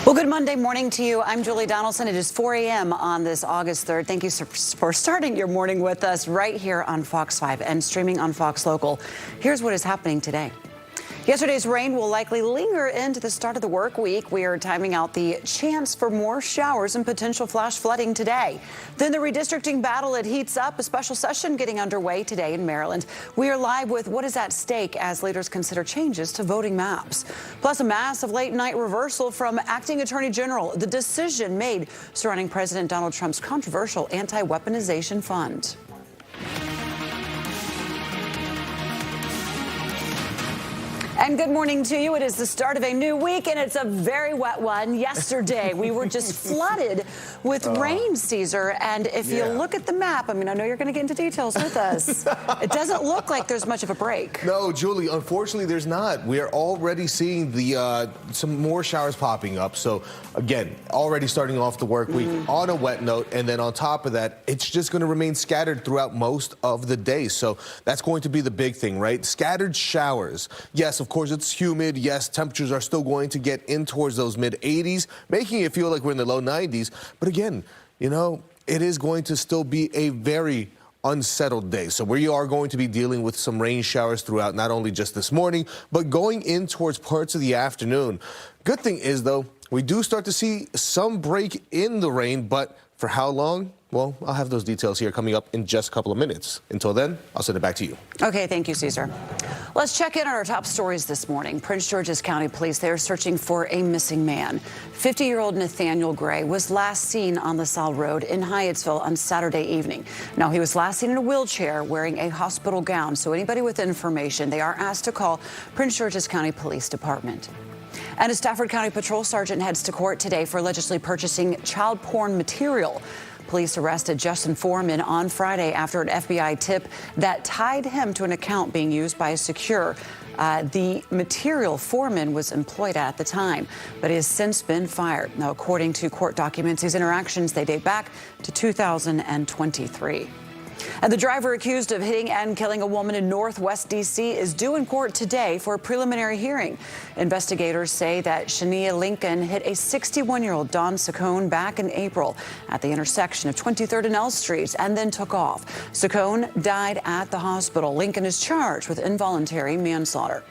Well, good Monday morning to you. I'm Julie Donaldson. It is 4 a.m. on this August 3rd. Thank you for starting your morning with us right here on Fox 5 and streaming on Fox Local. Here's what is happening today. Yesterday's rain will likely linger into the start of the work week. We are timing out the chance for more showers and potential flash flooding today. Then the redistricting battle, it heats up. A special session getting underway today in Maryland. We are live with what is at stake as leaders consider changes to voting maps. Plus a massive late night reversal from acting attorney general. The decision made surrounding President Donald Trump's controversial anti-weaponization fund. And good morning to you. It is the start of a new week, and it's a very wet one. Yesterday, we were just flooded with rain, Caesar. And if you look at the map, I mean, I know you're going to get into details with us. It doesn't look like there's much of a break. No, Julie, unfortunately, there's not. We are already seeing the some more showers popping up. So, again, already starting off the work week on a wet note. And then on top of that, it's just going to remain scattered throughout most of the day. So that's going to be the big thing, right? Scattered showers. Yes, of course, it's humid. Yes, temperatures are still going to get in towards those mid-80s, making it feel like we're in the low 90s. But again, you know, it is going to still be a very unsettled day. So we are going to be dealing with some rain showers throughout, not only just this morning, but going in towards parts of the afternoon. Good thing is, though, we do start to see some break in the rain, but for how long? Well, I'll have those details here coming up in just a couple of minutes. Until then, I'll send it back to you. Okay, thank you, Caesar. Let's check in on our top stories this morning. Prince George's County Police, they are searching for a missing man. 50-year-old Nathaniel Gray was last seen on LaSalle Road in Hyattsville on Saturday evening. Now, he was last seen in a wheelchair wearing a hospital gown. So anybody with information, they are asked to call Prince George's County Police Department. And a Stafford County patrol sergeant heads to court today for allegedly purchasing child porn material. Police arrested Justin Foreman on Friday after an FBI tip that tied him to an account being used by a secure. The material Foreman was employed at the time, but he has since been fired. Now, according to court documents, these interactions, they date back to 2023. And the driver accused of hitting and killing a woman in Northwest D.C. is due in court today for a preliminary hearing. Investigators say that Shania Lincoln hit a 61-year-old Dawn Saccone back in April at the intersection of 23rd and L Streets and then took off. Saccone died at the hospital. Lincoln is charged with involuntary manslaughter.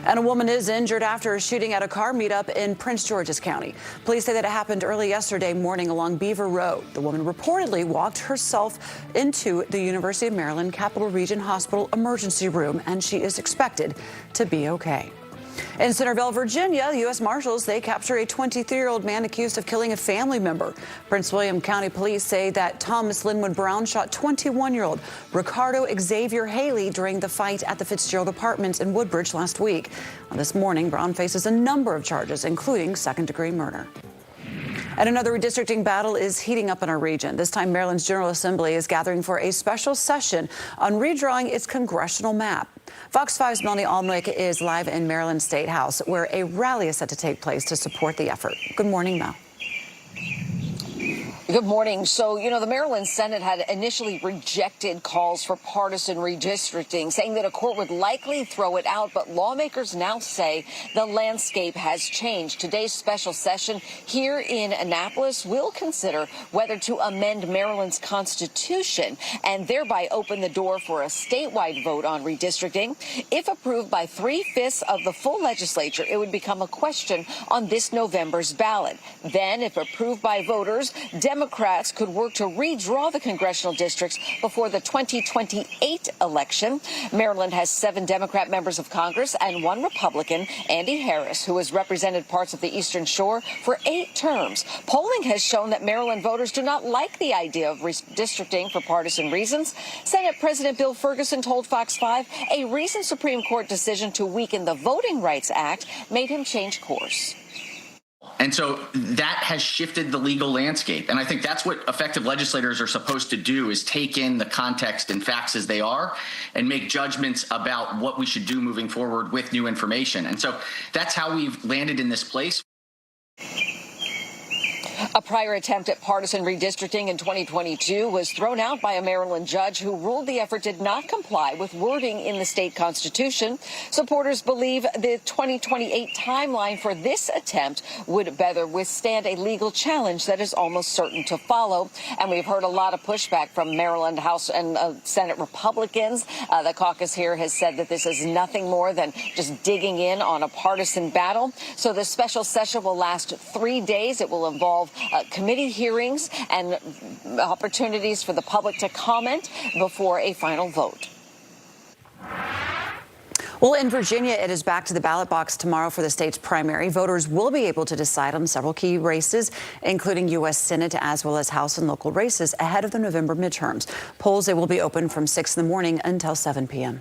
And a woman is injured after a shooting at a car meetup in Prince George's County. Police say that it happened early yesterday morning along Beaver Road. The woman reportedly walked herself into the University of Maryland Capital Region Hospital emergency room, and she is expected to be okay. In Centerville, Virginia, the U.S. Marshals, they capture a 23-year-old man accused of killing a family member. Prince William County Police say that Thomas Linwood Brown shot 21-year-old Ricardo Xavier Haley during the fight at the Fitzgerald Apartments in Woodbridge last week. This morning, Brown faces a number of charges, including second-degree murder. And another redistricting battle is heating up in our region. This time, Maryland's General Assembly is gathering for a special session on redrawing its congressional map. Fox 5's Melanie Almwick is live in Maryland State House, where a rally is set to take place to support the effort. Good morning, Mel. Good morning. So, you know, the Maryland Senate had initially rejected calls for partisan redistricting, saying that a court would likely throw it out. But lawmakers now say the landscape has changed. Today's special session here in Annapolis will consider whether to amend Maryland's constitution and thereby open the door for a statewide vote on redistricting. If approved by 3/5 of the full legislature, it would become a question on this November's ballot. Then, if approved by voters, Democrats could work to redraw the congressional districts before the 2028 election. Maryland has 7 Democrat members of Congress and 1 Republican, Andy Harris, who has represented parts of the Eastern Shore for 8 terms. Polling has shown that Maryland voters do not like the idea of redistricting for partisan reasons. Senate President Bill Ferguson told Fox 5 a recent Supreme Court decision to weaken the Voting Rights Act made him change course. And so that has shifted the legal landscape. And I think that's what effective legislators are supposed to do, is take in the context and facts as they are and make judgments about what we should do moving forward with new information. And so that's how we've landed in this place. A prior attempt at partisan redistricting in 2022 was thrown out by a Maryland judge who ruled the effort did not comply with wording in the state constitution. Supporters believe the 2028 timeline for this attempt would better withstand a legal challenge that is almost certain to follow. And we've heard a lot of pushback from Maryland House and Senate Republicans. The caucus here has said that this is nothing more than just digging in on a partisan battle. So the special session will last 3 days. It will involve committee hearings and opportunities for the public to comment before a final vote. Well, in Virginia, it is back to the ballot box tomorrow for the state's primary. Voters will be able to decide on several key races, including U.S. Senate as well as House and local races ahead of the November midterms. Polls, they will be open from 6 in the morning until 7 p.m.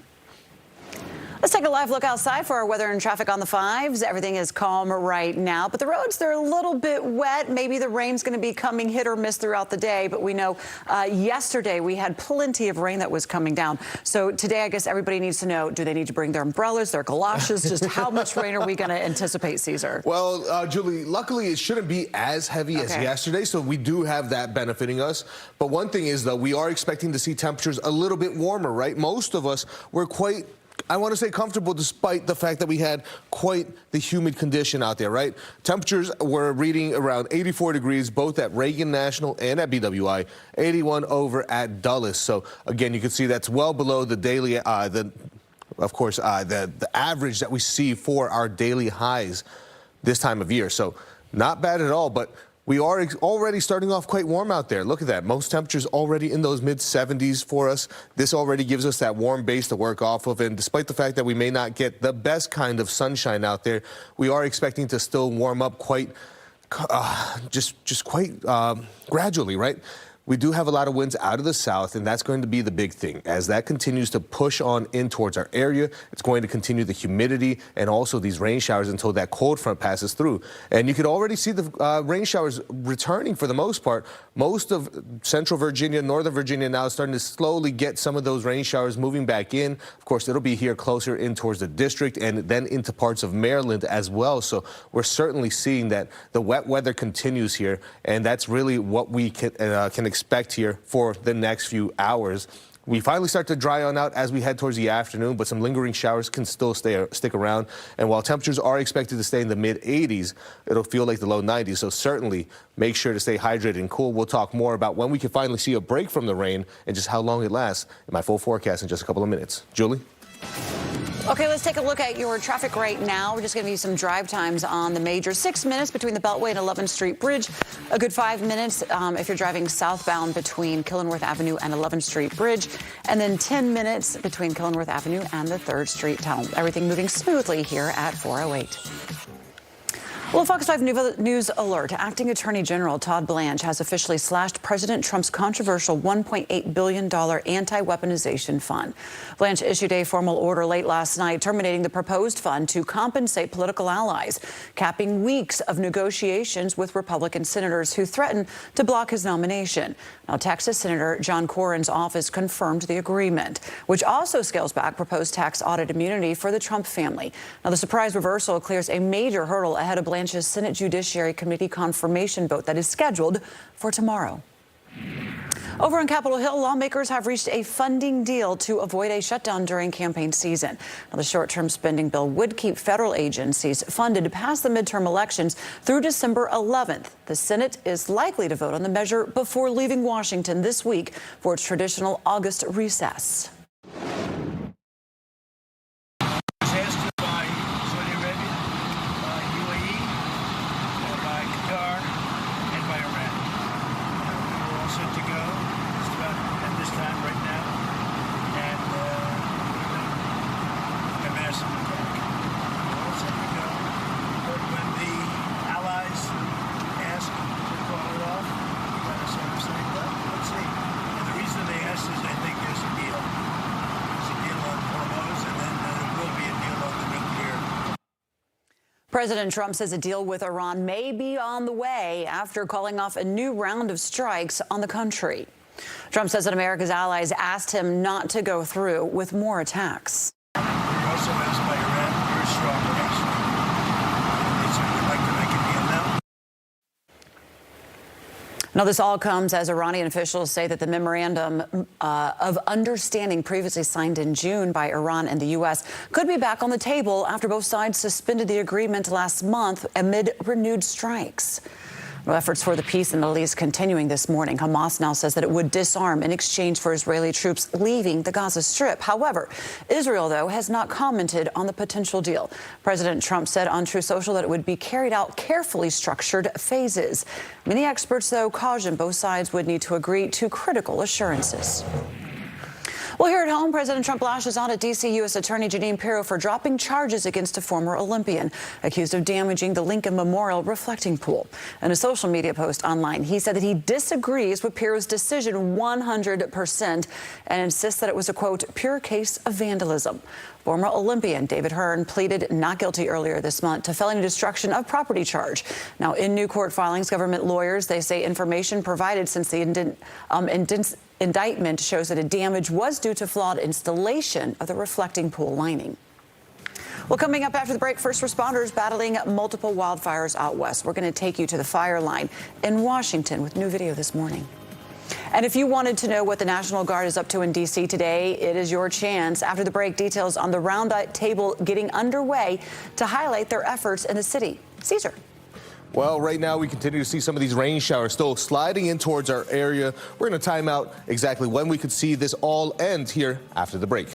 Let's take a live look outside for our weather and traffic on the 5s. Everything is calm right now, but the roads, they're a little bit wet. Maybe the rain's going to be coming hit or miss throughout the day, but we know yesterday we had plenty of rain that was coming down. So today, I guess everybody needs to know, do they need to bring their umbrellas, their galoshes? Just how much rain are we going to anticipate, Caesar? Well, Julie, luckily it shouldn't be as heavy as yesterday, so we do have that benefiting us. But one thing is, though, we are expecting to see temperatures a little bit warmer, right? Most of us were quite, I want to say, comfortable despite the fact that we had quite the humid condition out there, right? Temperatures were reading around 84 degrees both at Reagan National and at BWI, 81 over at Dulles. So again, you can see that's well below the daily, the average that we see for our daily highs this time of year. So not bad at all, but we are already starting off quite warm out there. Look at that. Most temperatures already in those mid-70s for us. This already gives us that warm base to work off of. And despite the fact that we may not get the best kind of sunshine out there, we are expecting to still warm up quite, quite gradually, right? We do have a lot of winds out of the south, and that's going to be the big thing. As that continues to push on in towards our area, it's going to continue the humidity and also these rain showers until that cold front passes through. And you could already see the rain showers returning for the most part. Most of central Virginia, northern Virginia now is starting to slowly get some of those rain showers moving back in. Of course, it'll be here closer in towards the district and then into parts of Maryland as well. So we're certainly seeing that the wet weather continues here, and that's really what we can expect here for the next few hours. We finally start to dry on out as we head towards the afternoon, but some lingering showers can still stick around. And while temperatures are expected to stay in the mid-80s, it'll feel like the low 90s. So certainly make sure to stay hydrated and cool. We'll talk more about when we can finally see a break from the rain and just how long it lasts in my full forecast in just a couple of minutes. Julie? Okay, let's take a look at your traffic right now. We're just going to give you some drive times on the major. 6 minutes between the Beltway and 11th Street Bridge. A good 5 minutes if you're driving southbound between Killenworth Avenue and 11th Street Bridge. And then 10 minutes between Killenworth Avenue and the 3rd Street Tunnel. Everything moving smoothly here at 408. Well, Fox 5 News alert. Acting Attorney General Todd Blanche has officially slashed President Trump's controversial $1.8 billion anti-weaponization fund. Blanche issued a formal order late last night terminating the proposed fund to compensate political allies, capping weeks of negotiations with Republican senators who threatened to block his nomination. Now, Texas Senator John Cornyn's office confirmed the agreement, which also scales back proposed tax audit immunity for the Trump family. Now, the surprise reversal clears a major hurdle ahead of Blanche's Senate Judiciary Committee confirmation vote that is scheduled for tomorrow. Over on Capitol Hill, lawmakers have reached a funding deal to avoid a shutdown during campaign season. Now, the short-term spending bill would keep federal agencies funded past the midterm elections through December 11th. The Senate is likely to vote on the measure before leaving Washington this week for its traditional August recess. President Trump says a deal with Iran may be on the way after calling off a new round of strikes on the country. Trump says that America's allies asked him not to go through with more attacks. We're also asked by Iran very strong reaction. They certainly like to make a deal now. Now, this all comes as Iranian officials say that the memorandum of understanding previously signed in June by Iran and the U.S. could be back on the table after both sides suspended the agreement last month amid renewed strikes. Efforts for the peace in the Middle East continuing this morning. Hamas now says that it would disarm in exchange for Israeli troops leaving the Gaza Strip. However, Israel, though, has not commented on the potential deal. President Trump said on Truth Social that it would be carried out carefully structured phases. Many experts, though, caution both sides would need to agree to critical assurances. Well, here at home, President Trump lashes out at D.C. U.S. Attorney Jeanine Pirro for dropping charges against a former Olympian accused of damaging the Lincoln Memorial reflecting pool. In a social media post online, he said that he disagrees with Pirro's decision 100% and insists that it was a, quote, pure case of vandalism. Former Olympian David Hearn pleaded not guilty earlier this month to felony destruction of property charge. Now, in new court filings, government lawyers, they say information provided since the indictment shows that a damage was due to flawed installation of the reflecting pool lining. Well, coming up after the break, first responders battling multiple wildfires out west. We're going to take you to the fire line in Washington with new video this morning. And if you wanted to know what the National Guard is up to in D.C. today, it is your chance. After the break, details on the round table getting underway to highlight their efforts in the city. Caesar. Well, right now we continue to see some of these rain showers still sliding in towards our area. We're going to time out exactly when we could see this all end here after the break.